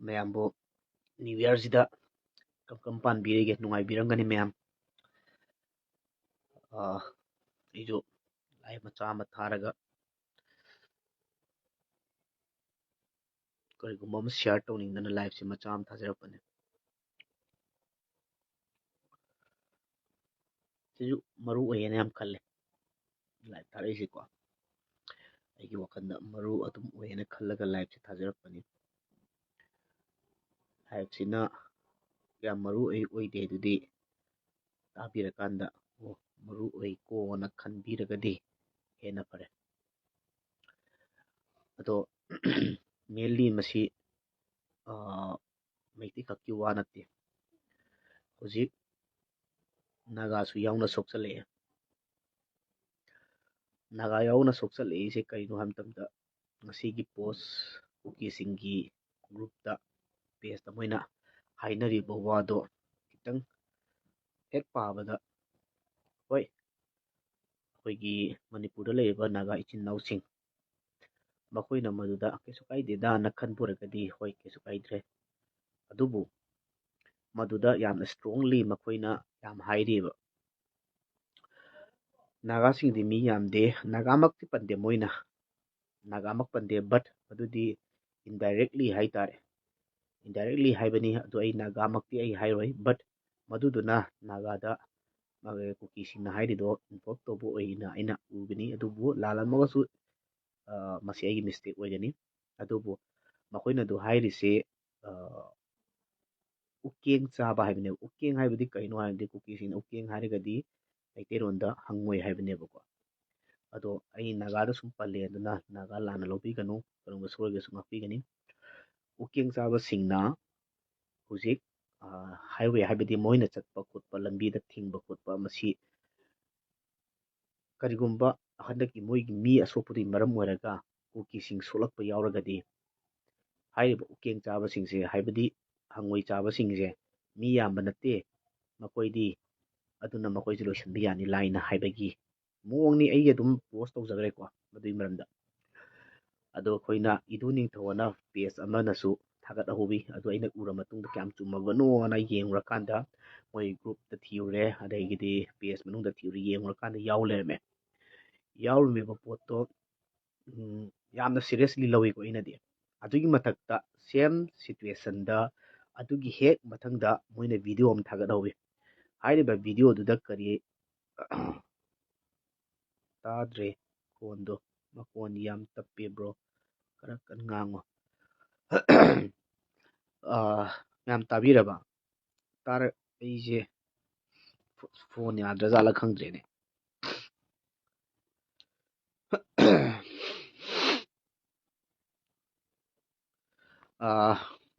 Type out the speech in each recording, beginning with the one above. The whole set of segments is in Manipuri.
ꯃꯌꯥꯝꯕꯨ ꯅ꯭ꯌꯨ ꯏꯌꯔꯁꯤꯗ ꯀꯔꯝ ꯄꯥꯟꯕꯤꯔꯤꯒꯦ? ꯅꯨꯡꯉꯥꯏꯕꯤꯔꯝꯒꯅꯤ ꯃꯌꯥꯝ꯫ ꯑꯩꯁꯨ ꯂꯥꯏꯚ ꯃꯆꯥ ꯑꯃ ꯊꯥꯔꯒ ꯀꯔꯤꯒꯨꯝꯕ ꯑꯃ ꯁꯤꯌꯥꯔ ꯇꯧꯅꯤꯡꯗꯅ ꯂꯥꯏꯚꯁꯦ ꯃꯆꯥ ꯑꯃ ꯊꯥꯖꯔꯛꯄꯅꯦ꯫ ꯁꯤꯁꯨ ꯃꯔꯨ ꯑꯣꯏꯌꯦꯅ ꯌꯥꯝ ꯈꯜꯂꯦ ꯂꯥꯏꯚ ꯊꯥꯔꯛꯏꯁꯦꯀꯣ꯫ ꯑꯩꯒꯤ ꯋꯥꯈꯜꯗ ꯃꯔꯨ ꯑꯗꯨꯝ ꯑꯣꯏꯌꯦꯅ ꯈꯜꯂꯒ ꯂꯥꯏꯚꯁꯦ ꯊꯥꯖꯔꯛꯄꯅꯤ꯫ ꯂꯥꯏꯚꯁꯤꯅ ꯀꯌꯥꯝ ꯃꯔꯨ ꯑꯣꯏꯗꯦ ꯑꯗꯨꯗꯤ ꯇꯥꯕꯤꯔꯀꯥꯟꯗ ꯑꯣ ꯃꯔꯨ ꯑꯣꯏꯀꯣꯅ ꯈꯟꯕꯤꯔꯒꯗꯤ ꯍꯦꯟꯅ ꯐꯔꯦ꯫ ꯑꯗꯣ ꯃꯦꯟꯂꯤ ꯃꯁꯤ ꯃꯩꯇꯩ ꯈꯛꯀꯤ ꯋꯥ ꯅꯠꯇꯦ, ꯍꯧꯖꯤꯛ ꯅꯥꯒꯥꯁꯨ ꯌꯥꯎꯅ ꯁꯣꯛꯆꯜꯂꯛꯑꯦ꯫ ꯅꯥꯒꯥ ꯌꯥꯎꯅ ꯁꯣꯛꯆꯜꯂꯛꯏꯁꯦ ꯀꯔꯤꯅꯣ ꯍꯥꯏꯕ ꯃꯇꯝꯗ ꯉꯁꯤꯒꯤ ꯄꯣꯁ ꯀꯨꯀꯤꯁꯤꯡꯒꯤ ꯒ꯭ꯔꯨꯞꯇ ꯄꯦꯖꯇ ꯃꯣꯏꯅ ꯍꯥꯏꯅꯔꯤꯕ ꯋꯥꯗꯣ ꯈꯤꯇꯪ ꯍꯦꯛ ꯄꯥꯕꯗ ꯍꯣꯏ ꯑꯩꯈꯣꯏꯒꯤ ꯃꯅꯤꯄꯨꯔꯗ ꯂꯩꯔꯤꯕ ꯅꯥꯒꯥ ꯏꯆꯤꯟ ꯏꯅꯥꯎꯁꯤꯡ ꯃꯈꯣꯏꯅ ꯃꯗꯨꯗ ꯀꯩꯁꯨ ꯀꯥꯏꯗꯦꯗꯅ ꯈꯟꯕꯨꯔꯒꯗꯤ ꯍꯣꯏ ꯀꯩꯁꯨ ꯀꯥꯏꯗ꯭ꯔꯦ, ꯑꯗꯨꯕꯨ ꯃꯗꯨꯗ ꯌꯥꯝꯅ ꯏꯁꯇ꯭ꯔꯣꯡꯂꯤ ꯃꯈꯣꯏꯅ ꯌꯥꯝ ꯍꯥꯏꯔꯤꯕ ꯅꯥꯒꯥꯁꯤꯡꯗꯤ ꯃꯤ ꯌꯥꯝꯗꯦ, ꯅꯥꯒꯥꯃꯛꯇꯤ ꯄꯟꯗꯦ, ꯃꯣꯏꯅ ꯅꯥꯒꯥꯃꯛ ꯄꯟꯗꯦ, ꯕꯠ ꯑꯗꯨꯗꯤ ꯏꯟꯗꯥꯏꯔꯦꯛꯂꯤ ꯍꯥꯏꯇꯥꯔꯦ, ꯏꯟꯗꯥꯏꯔꯦꯛꯂꯤ ꯍꯥꯏꯕꯅꯤ꯫ ꯑꯗꯨ ꯑꯩ ꯅꯥꯒꯥꯃꯛꯇꯤ ꯑꯩ ꯍꯥꯏꯔꯣꯏ, ꯕꯠ ꯃꯗꯨꯗꯨꯅ ꯅꯥꯒꯥꯗ ꯀꯨꯀꯤꯁꯤꯡꯅ ꯍꯥꯏꯔꯤꯗꯣ ꯏꯟꯚꯣꯜꯞ ꯇꯧꯕ ꯑꯣꯏꯅ ꯑꯩꯅ ꯎꯒꯅꯤ꯫ ꯑꯗꯨꯕꯨ ꯂꯥꯜꯂꯝꯃꯒꯁꯨ ꯃꯁꯤ ꯑꯩꯒꯤ ꯃꯤꯁꯇꯦꯛ ꯑꯣꯏꯒꯅꯤ꯫ ꯑꯗꯨꯕꯨ ꯃꯈꯣꯏꯅꯗꯨ ꯍꯥꯏꯔꯤꯁꯦ ꯎꯀꯦꯡ ꯆꯥꯕ ꯍꯥꯏꯕꯅꯦꯕ꯫ ꯎꯀꯦꯡ ꯍꯥꯏꯕꯗꯤ ꯀꯩꯅꯣ ꯍꯥꯏꯔꯗꯤ ꯀꯨꯀꯤꯁꯤꯡꯅ ꯎꯀꯦꯡ ꯍꯥꯏꯔꯒꯗꯤ ꯃꯩꯇꯩꯔꯣꯟꯗ ꯍꯪꯉꯣꯏ ꯍꯥꯏꯕꯅꯦꯕꯀꯣ꯫ ꯑꯗꯣ ꯑꯩ ꯅꯥꯒꯥꯗ ꯁꯨꯝ ꯄꯜꯂꯦ ꯑꯗꯨꯅ ꯅꯥꯒꯥ ꯂꯥꯟꯅ ꯂꯧꯕꯤꯒꯅꯨ, ꯀꯔꯤꯒꯨꯝꯕ ꯁꯣꯏꯔꯒꯁꯨ ꯉꯥꯛꯄꯤꯒꯅꯤ꯫ ꯎꯀꯦꯡ ꯆꯥꯕꯁꯤꯡꯅ ꯍꯧꯖꯤꯛ ꯍꯥꯏꯋꯦ ꯍꯥꯏꯕꯗꯤ ꯃꯣꯏꯅ ꯆꯠꯄ ꯈꯣꯠꯄ ꯂꯝꯕꯤꯗ ꯊꯤꯡꯕ ꯈꯣꯠꯄ ꯃꯁꯤ ꯀꯔꯤꯒꯨꯝꯕ ꯍꯟꯗꯛꯀꯤ ꯃꯣꯏꯒꯤ ꯃꯤ ꯑꯁꯣꯛꯄꯗꯨꯒꯤ ꯃꯔꯝ ꯑꯣꯏꯔꯒ ꯀꯨꯀꯤꯁꯤꯡ ꯁꯣꯛꯂꯛꯄ ꯌꯥꯎꯔꯒꯗꯤ ꯍꯥꯏꯔꯤꯕ ꯎꯀꯦꯡ ꯆꯥꯕꯁꯤꯡꯁꯦ ꯍꯥꯏꯕꯗꯤ ꯍꯪꯉꯣꯏ ꯆꯥꯕꯁꯤꯡꯁꯦ ꯃꯤ ꯌꯥꯝꯕ ꯅꯠꯇꯦ ꯃꯈꯣꯏꯗꯤ, ꯑꯗꯨꯅ ꯃꯈꯣꯏꯁꯦ ꯂꯣꯏꯁꯤꯟꯕ ꯌꯥꯅꯤ ꯂꯥꯏꯅ ꯍꯥꯏꯕꯒꯤ ꯃꯑꯣꯡꯅꯤ꯫ ꯑꯩ ꯑꯗꯨꯝ ꯄꯣꯁ ꯇꯧꯖꯈ꯭ꯔꯦꯀꯣ ꯃꯗꯨꯒꯤ ꯃꯔꯝꯗ꯫ ꯑꯗꯣ ꯑꯩꯈꯣꯏꯅ ꯏꯗꯨ ꯅꯤꯡꯊꯧꯑꯅ ꯄꯦꯖ ꯑꯃꯅꯁꯨ ꯊꯥꯒꯠꯍꯧꯋꯤ, ꯑꯗꯨ ꯑꯩꯅ ꯎꯔ ꯃꯇꯨꯡꯗ ꯀꯌꯥꯝ ꯆꯨꯝꯃꯕꯅꯣꯅ ꯌꯦꯡꯉꯨꯔꯀꯥꯟꯗ ꯃꯣꯏ ꯒ꯭ꯔꯨꯞꯇ ꯊꯤꯔꯨꯔꯦ, ꯑꯗꯒꯤꯗꯤ ꯄꯦꯖ ꯃꯅꯨꯡꯗ ꯊꯤꯔꯨꯔꯦ, ꯌꯦꯡꯉꯨꯔꯀꯥꯟꯗ ꯌꯥꯎ ꯂꯩꯔꯝꯃꯦ꯫ ꯌꯥꯎꯔꯝꯃꯤꯕ ꯄꯣꯠꯇꯣ ꯌꯥꯝꯅ ꯁꯤरिꯌꯁꯂꯤ ꯂꯧꯋꯤꯀꯣ ꯑꯩꯅꯗꯤ꯫ ꯑꯗꯨꯒꯤ ꯃꯊꯛꯇ ꯁꯦꯝ ꯁꯤꯆꯨꯋꯦꯁꯟꯗ ꯑꯗꯨꯒꯤ ꯍꯦꯛ ꯃꯊꯪꯗ ꯃꯣꯏꯅ ꯚꯤꯗꯤꯑꯣ ꯑꯃ ꯊꯥꯒꯠꯍꯧꯋꯤ꯫ ꯍꯥꯏꯔꯤꯕ ꯚꯤꯗꯤꯑꯣꯗꯨꯗ ꯀꯔꯤ ꯇꯥꯗ꯭ꯔꯦ ꯐꯣꯟꯗꯣ, ꯃꯈꯣꯟ ꯌꯥꯝ ꯇꯞꯄꯦ ꯕ꯭ꯔꯣ, ꯈꯔ ꯀꯟꯅ ꯉꯥꯡꯉꯣ꯫ ꯃꯌꯥꯝ ꯇꯥꯕꯤꯔꯕ? ꯑꯩꯁꯦ ꯐꯣꯟ ꯌꯥꯗ꯭ꯔꯖꯥꯠꯂ ꯈꯪꯗ꯭ꯔꯦꯅꯦ꯫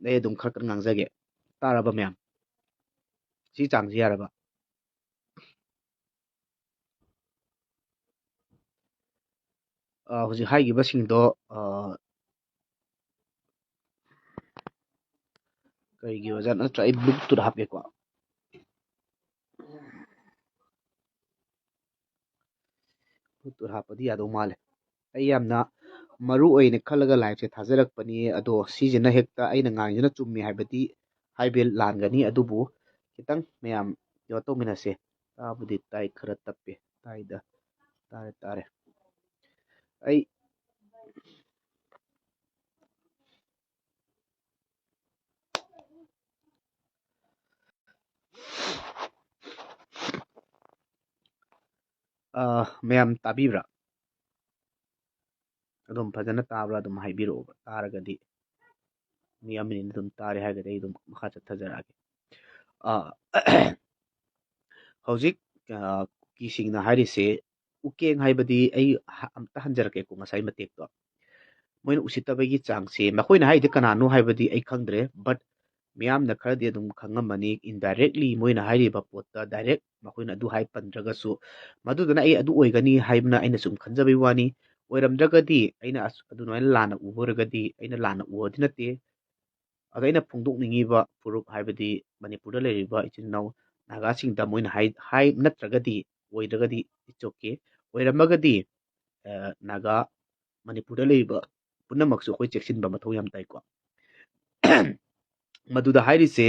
ꯑꯩ ꯑꯗꯨꯝ ꯈꯔ ꯀꯟꯅ ꯉꯥꯡꯖꯒꯦ꯫ ꯇꯥꯔꯕ ꯃꯌꯥꯝ? ꯁꯤ ꯆꯥꯡꯁꯤ ꯌꯥꯔꯕ? ꯍꯧꯖꯤꯛ ꯍꯥꯏꯈꯤꯕꯁꯤꯡꯗꯣ ꯀꯔꯤꯒꯤ ꯑꯣꯖꯥ ꯅꯠꯇ꯭ꯔꯥ ꯑꯩ ꯕ꯭ꯂꯨꯇꯨꯠ ꯍꯥꯞꯄꯦꯀꯣ꯫ ꯕ꯭ꯂꯨꯇꯨꯠ ꯍꯥꯞꯄꯗꯤ ꯌꯥꯗꯧ ꯃꯥꯜꯂꯦ꯫ ꯑꯩ ꯌꯥꯝꯅ ꯃꯔꯨ ꯑꯣꯏꯅ ꯈꯜꯂꯒ ꯂꯥꯏꯚꯁꯦ ꯊꯥꯖꯔꯛꯄꯅꯤ꯫ ꯑꯗꯣ ꯁꯤꯁꯤꯅ ꯍꯦꯛꯇ ꯑꯩꯅ ꯉꯥꯡꯉꯤꯁꯤꯅ ꯆꯨꯝꯃꯤ ꯍꯥꯏꯕꯗꯤ ꯍꯥꯏꯕ ꯂꯥꯟꯒꯅꯤ, ꯑꯗꯨꯕꯨ ꯈꯤꯇꯪ ꯃꯌꯥꯝ ꯀꯩꯅꯣ ꯇꯧꯃꯤꯟꯅꯁꯦ꯫ ꯇꯥꯕꯨꯗꯤ ꯇꯥꯏ, ꯈꯔ ꯇꯞꯄꯦ, ꯇꯥꯏꯗ ꯇꯥꯔꯦ꯫ ꯑꯩ ꯃꯌꯥꯝ ꯇꯥꯕꯤꯕ꯭ꯔꯥ? ꯑꯗꯨꯝ ꯐꯖꯅ ꯇꯥꯕ꯭ꯔꯥ ꯑꯗꯨꯝ ꯍꯥꯏꯕꯤꯔꯛꯑꯣꯕ꯫ ꯇꯥꯔꯒꯗꯤ ꯃꯤ ꯑꯃꯅꯤꯅ ꯑꯗꯨꯝ ꯇꯥꯔꯦ ꯍꯥꯏꯔꯒꯗꯤ ꯑꯩ ꯑꯗꯨꯝ ꯃꯈꯥ ꯆꯠꯊꯖꯔꯛꯑꯒꯦ꯫ ꯍꯧꯖꯤꯛ ꯀꯨꯀꯤꯁꯤꯡꯅ ꯍꯥꯏꯔꯤꯁꯦ ꯎꯀꯦꯡ ꯍꯥꯏꯕꯗꯤ ꯑꯩ ꯑꯝꯇ ꯍꯟꯖꯔꯛꯀꯦꯀꯣ ꯉꯁꯥꯏ ꯃꯇꯦꯛꯇꯣ꯫ ꯃꯣꯏꯅ ꯎꯁꯤꯠꯇꯕꯒꯤ ꯆꯥꯡꯁꯦ ꯃꯈꯣꯏꯅ ꯍꯥꯏꯔꯤꯗꯤ ꯀꯅꯥꯅꯣ ꯍꯥꯏꯕꯗꯤ ꯑꯩ ꯈꯪꯗ꯭ꯔꯦ, ꯕꯠ ꯃꯤꯌꯥꯝꯅ ꯈꯔꯗꯤ ꯑꯗꯨꯝ ꯈꯪꯉꯝꯃꯅꯤ꯫ ꯏꯟꯗꯥꯏꯔꯦꯛꯂꯤ ꯃꯣꯏꯅ ꯍꯥꯏꯔꯤꯕ ꯄꯣꯠꯇ ꯗꯥꯏꯔꯦꯛ ꯃꯈꯣꯏꯅ ꯑꯗꯨ ꯍꯥꯏ ꯄꯟꯗ꯭ꯔꯒꯁꯨ ꯃꯗꯨꯗꯨꯅ ꯑꯩ ꯑꯗꯨ ꯑꯣꯏꯒꯅꯤ ꯍꯥꯏꯕꯅ ꯑꯩꯅ ꯁꯨꯝ ꯈꯟꯖꯕꯩ ꯋꯥꯅꯤ꯫ ꯑꯣꯏꯔꯝꯗ꯭ꯔꯒꯗꯤ ꯑꯩꯅ ꯑꯗꯨꯃꯥꯏꯅ ꯂꯥꯟꯅ ꯎꯕ ꯑꯣꯏꯔꯒꯗꯤ ꯑꯩꯅ ꯂꯥꯟꯅ ꯎꯕꯗꯤ ꯅꯠꯇꯦ꯫ ꯑꯗꯣ ꯑꯩꯅ ꯐꯣꯡꯗꯣꯛꯅꯤꯡꯉꯤꯕ ꯐꯨꯔꯨꯞ ꯍꯥꯏꯕꯗꯤ ꯃꯅꯤꯄꯨꯔꯗ ꯂꯩꯔꯤꯕ ꯏꯆꯤꯟ ꯏꯅꯥꯎ ꯅꯥꯒꯥꯁꯤꯡꯗ ꯃꯣꯏꯅ ꯍꯥꯏ ꯅꯠꯇ꯭ꯔꯒꯗꯤ ꯑꯣꯏꯗ꯭ꯔꯒꯗꯤ ꯏꯠꯁ ꯑꯣꯀꯦ, ꯑꯣꯏꯔꯝꯃꯒꯗꯤ ꯅꯥꯒꯥ ꯃꯅꯤꯄꯨꯔꯗ ꯂꯩꯔꯤꯕ ꯄꯨꯝꯅꯃꯛꯁꯨ ꯑꯩꯈꯣꯏ ꯆꯦꯛꯁꯤꯟꯕ ꯃꯊꯧ ꯌꯥꯝ ꯇꯥꯏꯀꯣ꯫ ꯃꯗꯨꯗ ꯍꯥꯏꯔꯤꯁꯦ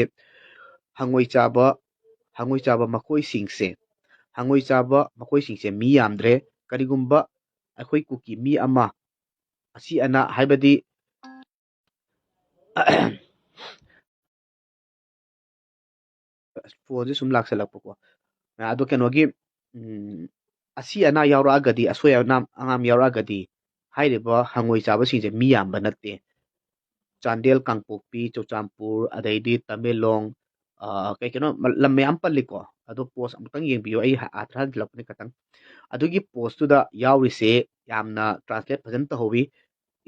ꯍꯪꯉꯣꯏ ꯆꯥꯕ ꯃꯈꯣꯏꯁꯤꯡꯁꯦ ꯃꯤ ꯌꯥꯝꯗ꯭ꯔꯦ, ꯀꯔꯤꯒꯨꯝꯕ ꯑꯩꯈꯣꯏ ꯀꯨꯀꯤ ꯃꯤ ꯑꯃ ꯑꯁꯤ ꯑꯅꯥ ꯍꯥꯏꯕꯗꯤ ꯐꯣꯟꯁꯦ ꯁꯨꯝ ꯂꯥꯛꯁꯜꯂꯛꯄꯀꯣ, ꯑꯗꯣ ꯀꯩꯅꯣꯒꯤ ꯑꯁꯤ ꯑꯅꯥ ꯌꯥꯎꯔꯛꯑꯒꯗꯤ, ꯑꯁꯣꯏ ꯑꯉꯥꯝ ꯌꯥꯎꯔꯛꯑꯒꯗꯤ ꯍꯥꯏꯔꯤꯕ ꯍꯪꯉꯣꯏ ꯆꯥꯕꯁꯤꯡꯁꯦ ꯃꯤ ꯌꯥꯝꯕ ꯅꯠꯇꯦ꯫ ꯆꯥꯟꯗꯦꯜ, ꯀꯥꯡꯄꯣꯛꯄꯤ, ꯆꯨꯔꯆꯥꯟꯄꯨꯔ, ꯑꯗꯩꯗꯤ ꯇꯃꯦꯡꯂꯣꯡ, ꯀꯩꯅꯣ ꯂꯝ ꯃꯌꯥꯝ ꯄꯜꯂꯤꯀꯣ꯫ ꯑꯗꯣ ꯄꯣꯁ ꯑꯃꯨꯛꯇꯪ ꯌꯦꯡꯕꯤꯌꯨ, ꯑꯩ ꯑꯥꯊ꯭ꯔ ꯍꯟꯖꯤꯜꯂꯛꯄꯅꯤ ꯈꯇꯪ꯫ ꯑꯗꯨꯒꯤ ꯄꯣꯁꯇꯨꯗ ꯌꯥꯎꯔꯤꯁꯦ ꯌꯥꯝꯅ ꯇ꯭ꯔꯥꯟꯁꯂꯦꯠ ꯐꯖꯅ ꯇꯧꯍꯧꯋꯤ,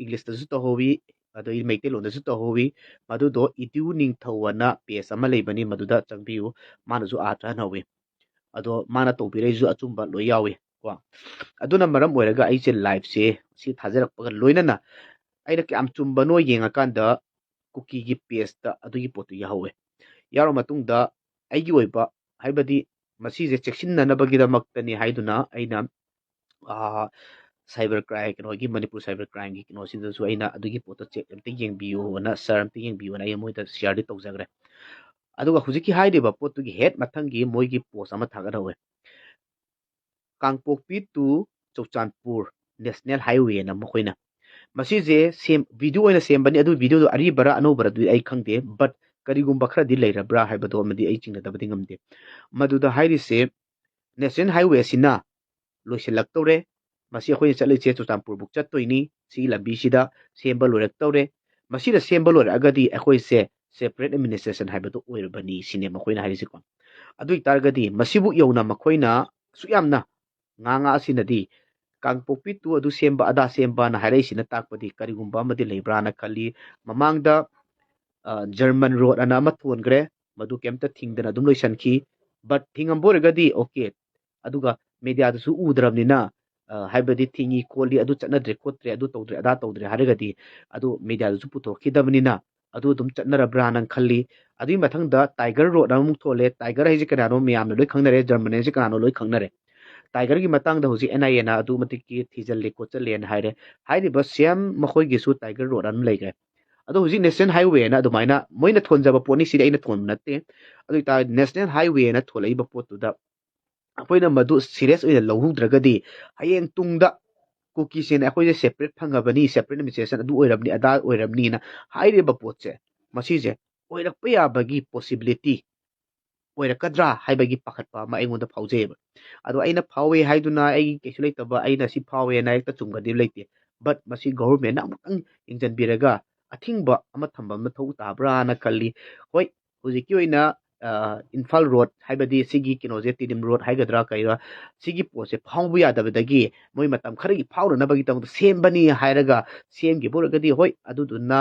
ꯏꯪꯂꯤꯁꯇꯁꯨ ꯇꯧꯍꯧꯋꯤ, ꯑꯗꯩ ꯃꯩꯇꯩꯂꯣꯟꯗꯁꯨ ꯇꯧꯍꯧꯋꯤ꯫ ꯃꯗꯨꯗꯣ ꯏꯗꯨ ꯅꯤꯡꯊꯧꯑꯅ ꯄꯦꯖ ꯑꯃ ꯂꯩꯕꯅꯤ, ꯃꯗꯨꯗ ꯆꯪꯕꯤꯌꯨ, ꯃꯥꯅꯁꯨ ꯑꯥꯊ꯭ꯔ ꯍꯟꯍꯧꯋꯤ꯫ ꯑꯗꯣ ꯃꯥꯅ ꯇꯧꯕꯤꯔꯛꯏꯁꯨ ꯑꯆꯨꯝꯕ ꯂꯣꯏ ꯌꯥꯎꯋꯤ ꯀꯣ꯫ ꯑꯗꯨꯅ ꯃꯔꯝ ꯑꯣꯏꯔꯒ ꯑꯩꯁꯦ ꯂꯥꯏꯚꯁꯦ ꯁꯤ ꯊꯥꯖꯔꯛꯄꯒ ꯂꯣꯏꯅꯅ ꯑꯩꯅ ꯀꯌꯥꯝ ꯆꯨꯝꯕꯅꯣ ꯌꯦꯡꯉꯀꯥꯟꯗ ꯀꯨꯀꯤꯒꯤ ꯄꯦꯖꯇ ꯑꯗꯨꯒꯤ ꯄꯣꯠꯇꯨ ꯌꯥꯎꯍꯧꯋꯦ꯫ ꯌꯥꯎꯔ ꯃꯇꯨꯡꯗ ꯑꯩꯒꯤ ꯑꯣꯏꯕ ꯍꯥꯏꯕꯗꯤ ꯃꯁꯤꯁꯦ ꯆꯦꯛꯁꯤꯟꯅꯅꯕꯒꯤꯗꯃꯛꯇꯅꯤ ꯍꯥꯏꯗꯨꯅ ꯑꯩꯅ ꯁꯥꯏꯕꯔ ꯀ꯭ꯔꯥꯏꯝ ꯀꯩꯅꯣꯒꯤ ꯃꯅꯤꯄꯨꯔ ꯁꯥꯏꯕꯔ ꯀ꯭ꯔꯥꯏꯝꯒꯤ ꯀꯩꯅꯣꯁꯤꯗꯁꯨ ꯑꯩꯅ ꯑꯗꯨꯒꯤ ꯄꯣꯠꯇꯣ ꯑꯝꯇ ꯌꯦꯡꯕꯤꯌꯨꯅ, ꯁꯥꯔ ꯑꯝꯇ ꯌꯦꯡꯕꯤꯌꯨꯅ ꯑꯩ ꯃꯣꯏꯗ ꯁꯤꯌꯔꯗꯤ ꯇꯧꯖꯈ꯭ꯔꯦ꯫ ꯑꯗꯨꯒ ꯍꯧꯖꯤꯛꯀꯤ ꯍꯥꯏꯔꯤꯕ ꯄꯣꯠꯇꯨꯒꯤ ꯍꯦꯛ ꯃꯊꯪꯒꯤ ꯃꯣꯏꯒꯤ ꯄꯣꯁ ꯑꯃ ꯊꯥꯒꯠꯍꯧꯋꯦ, ꯀꯥꯡꯄꯣꯛꯄꯤ ꯇꯨ ꯆꯨꯔꯆꯥꯟꯄꯨꯔ ꯅꯦꯁꯅꯦꯜ ꯍꯥꯏꯋꯦꯅ ꯃꯈꯣꯏꯅ꯫ ꯃꯁꯤꯁꯦ ꯚꯤꯗꯤꯑꯣ ꯑꯣꯏꯅ ꯁꯦꯝꯕꯅꯤ, ꯑꯗꯨ ꯚꯤꯗꯤꯑꯣꯗꯣ ꯑꯔꯤꯕꯔꯥ ꯑꯅꯧꯕꯔꯥꯗꯨꯗꯤ ꯑꯩ ꯈꯪꯗꯦ, ꯕꯠ ꯀꯔꯤꯒꯨꯝꯕ ꯈꯔꯗꯤ ꯂꯩꯔꯕ꯭ꯔꯥ ꯍꯥꯏꯕꯗꯣ ꯑꯃꯗꯤ ꯑꯩ ꯆꯤꯡꯅꯗꯕꯗꯤ ꯉꯝꯗꯦ꯫ ꯃꯗꯨꯗ ꯍꯥꯏꯔꯤꯁꯦ ꯅꯦꯁꯅꯦꯜ ꯍꯥꯏꯋꯦ ꯑꯁꯤꯅ ꯂꯣꯏꯁꯤꯜꯂꯛꯇꯧꯔꯦ, ꯃꯁꯤ ꯑꯩꯈꯣꯏꯅ ꯆꯠꯂꯤꯁꯦ ꯆꯨꯔꯆꯥꯟꯄꯨꯔꯕꯨꯛ ꯆꯠꯇꯣꯏꯅꯤ, ꯁꯤꯒꯤ ꯂꯝꯕꯤꯁꯤꯗ ꯁꯦꯝꯕ ꯂꯣꯏꯔꯛꯇꯧꯔꯦ, ꯃꯁꯤꯗ ꯁꯦꯝꯕ ꯂꯣꯏꯔꯛꯑꯒꯗꯤ ꯑꯩꯈꯣꯏꯁꯦ ꯁꯦꯄꯔꯦꯠ ꯑꯦꯗꯃꯤꯅꯤꯁꯇ꯭ꯔꯦꯁꯟ ꯍꯥꯏꯕꯗꯣ ꯑꯣꯏꯔꯕꯅꯤ ꯁꯤꯅꯦ ꯃꯈꯣꯏꯅ ꯍꯥꯏꯔꯤꯁꯦꯀꯣ꯫ ꯑꯗꯨ ꯑꯣꯏꯇꯥꯔꯒꯗꯤ ꯃꯁꯤꯕꯨ ꯌꯧꯅ ꯃꯈꯣꯏꯅ ꯑꯁꯨꯛ ꯌꯥꯝꯅ ꯉꯥꯡꯉꯛꯑꯁꯤꯅꯗꯤ ꯀꯥꯡꯄꯣꯛꯄꯤ ꯇꯨ ꯑꯗꯨ ꯁꯦꯝꯕ ꯑꯗꯥ ꯁꯦꯝꯕꯅ ꯍꯥꯏꯔꯛꯏꯁꯤꯅ ꯇꯥꯛꯄꯗꯤ ꯀꯔꯤꯒꯨꯝꯕ ꯑꯃꯗꯤ ꯂꯩꯕ꯭ꯔꯥꯅ ꯈꯜꯂꯤ꯫ ꯃꯃꯥꯡꯗ ꯖꯔꯃꯟ ꯔꯣꯗ ꯑꯅ ꯑꯃ ꯊꯣꯟꯈ꯭ꯔꯦ, ꯃꯗꯨ ꯀꯩꯝꯇ ꯊꯤꯡꯗꯅ ꯑꯗꯨꯝ ꯂꯣꯏꯁꯤꯟꯈꯤ, ꯕꯠ ꯊꯤꯡꯉꯝꯕ ꯑꯣꯏꯔꯒꯗꯤ ꯑꯣꯀꯦ, ꯑꯗꯨꯒ ꯃꯦꯗꯤꯌꯥꯗꯁꯨ ꯎꯗ꯭ꯔꯕꯅꯤꯅ ꯍꯥꯏꯕꯗꯤ ꯊꯤꯡꯉꯤ ꯈꯣꯠꯂꯤ, ꯑꯗꯨ ꯆꯠꯅꯗ꯭ꯔꯦ ꯈꯣꯠꯇ꯭ꯔꯦ, ꯑꯗꯨ ꯇꯧꯗ꯭ꯔꯦ ꯑꯗꯥ ꯇꯧꯗ꯭ꯔꯦ ꯍꯥꯏꯔꯒꯗꯤ ꯑꯗꯨ ꯃꯦꯗꯤꯌꯥꯗꯁꯨ ꯄꯨꯊꯣꯛꯈꯤꯗꯕꯅꯤꯅ ꯑꯗꯨ ꯑꯗꯨꯝ ꯆꯠꯅꯔꯕ꯭ꯔꯥꯅ ꯈꯜꯂꯤ꯫ ꯑꯗꯨꯒꯤ ꯃꯊꯪꯗ ꯇꯥꯏꯒꯔ ꯔꯣꯗ ꯑꯃꯨꯛ ꯊꯣꯜꯂꯦ, ꯇꯥꯏꯒꯔ ꯍꯥꯏꯁꯦ ꯀꯅꯥꯅꯣ ꯃꯌꯥꯝꯅ ꯂꯣꯏ ꯈꯪꯅꯔꯦ, ꯖꯔꯃꯟ ꯍꯥꯏꯁꯦ ꯀꯅꯥꯅꯣ ꯂꯣꯏ ꯈꯪꯅꯔꯦ꯫ ꯇꯥꯏꯒꯔꯒꯤ ꯃꯇꯥꯡꯗ ꯍꯧꯖꯤꯛ NIA ꯅ ꯑꯗꯨ ꯃꯇꯤꯛꯀꯤ ꯊꯤꯖꯤꯜꯂꯦ ꯈꯣꯠꯆꯜꯂꯦꯅ ꯍꯥꯏꯔꯦ꯫ ꯍꯥꯏꯔꯤꯕ ꯁꯦꯝ ꯃꯈꯣꯏꯒꯤꯁꯨ ꯇꯥꯏꯒꯔ ꯔꯣꯗ ꯑꯃ ꯂꯩꯈ꯭ꯔꯦ꯫ ꯑꯗꯣ ꯍꯧꯖꯤꯛ ꯅꯦꯁꯅꯦꯜ ꯍꯥꯏꯋꯦꯅ ꯑꯗꯨꯃꯥꯏꯅ ꯃꯣꯏꯅ ꯊꯣꯟꯖꯕ ꯄꯣꯠꯅꯤ, ꯁꯤꯗꯤ ꯑꯩꯅ ꯊꯣꯟꯕ ꯅꯠꯇꯦ꯫ ꯑꯗꯨ ꯑꯣꯏꯇꯥꯔꯗꯤ ꯅꯦꯁꯅꯦꯜ ꯍꯥꯏꯋꯦꯅ ꯊꯣꯜꯂꯛꯏꯕ ꯄꯣꯠꯇꯨꯗ ꯑꯩꯈꯣꯏꯅ ꯃꯗꯨ ꯁꯤरिꯌꯁ ꯑꯣꯏꯅ ꯂꯧꯍꯧꯗ꯭ꯔꯒꯗꯤ ꯍꯌꯦꯡ ꯇꯨꯡꯗ ꯀꯨꯀꯤꯁꯤꯅ ꯑꯩꯈꯣꯏꯁꯦ ꯁꯦꯄꯔꯦꯠ ꯐꯪꯉꯕꯅꯤ, ꯁꯦꯄꯔꯦꯠ ꯑꯦꯗꯃꯤꯅꯤꯁꯇ꯭ꯔꯦꯁꯟ ꯑꯗꯨ ꯑꯣꯏꯔꯕꯅꯤ ꯑꯗꯥ ꯑꯣꯏꯔꯕꯅꯤꯅ ꯍꯥꯏꯔꯤꯕ ꯄꯣꯠꯁꯦ, ꯃꯁꯤꯁꯦ ꯑꯣꯏꯔꯛꯄ ꯌꯥꯕꯒꯤ ꯄꯣꯁꯤꯕꯤꯂꯤꯇꯤ ꯑꯣꯏꯔꯛꯀꯗ꯭ꯔꯥ ꯍꯥꯏꯕꯒꯤ ꯄꯥꯈꯠꯄ ꯑꯃ ꯑꯩꯉꯣꯟꯗ ꯐꯥꯎꯖꯩꯑꯕ꯫ ꯑꯗꯣ ꯑꯩꯅ ꯐꯥꯎꯋꯦ ꯍꯥꯏꯗꯨꯅ ꯑꯩꯒꯤ ꯀꯩꯁꯨ ꯂꯩꯇꯕ, ꯑꯩꯅ ꯁꯤ ꯐꯥꯎꯋꯦꯅ ꯍꯦꯛꯇ ꯆꯨꯝꯒꯗꯤ ꯂꯩꯇꯦ꯫ ꯕꯠ ꯃꯁꯤ ꯒꯣꯚꯔꯟꯃꯦꯟꯠꯅ ꯑꯃꯨꯛꯇꯪ ꯌꯦꯡꯁꯤꯟꯕꯤꯔꯒ ꯑꯊꯤꯡꯕ ꯑꯃ ꯊꯝꯕ ꯃꯊꯧ ꯇꯥꯕ꯭ꯔꯥꯅ ꯈꯜꯂꯤ꯫ ꯍꯣꯏ, ꯍꯧꯖꯤꯛꯀꯤ ꯑꯣꯏꯅ ꯏꯝꯐꯥꯜ ꯔꯣꯗ ꯍꯥꯏꯕꯗꯤ ꯁꯤꯒꯤ ꯀꯩꯅꯣꯁꯦ ꯇꯤꯗꯤꯝ ꯔꯣꯗ ꯍꯥꯏꯒꯗ꯭ꯔꯥ ꯀꯩꯔꯥ, ꯁꯤꯒꯤ ꯄꯣꯠꯁꯦ ꯐꯥꯎꯕ ꯌꯥꯗꯕꯗꯒꯤ ꯃꯣꯏ ꯃꯇꯝ ꯈꯔꯒꯤ ꯐꯥꯎꯅꯅꯕꯒꯤꯗꯃꯛꯇ ꯁꯦꯝꯕꯅꯤ ꯍꯥꯏꯔꯒ ꯁꯦꯝꯈꯤꯕ ꯑꯣꯏꯔꯒꯗꯤ ꯍꯣꯏ, ꯑꯗꯨꯗꯨꯅ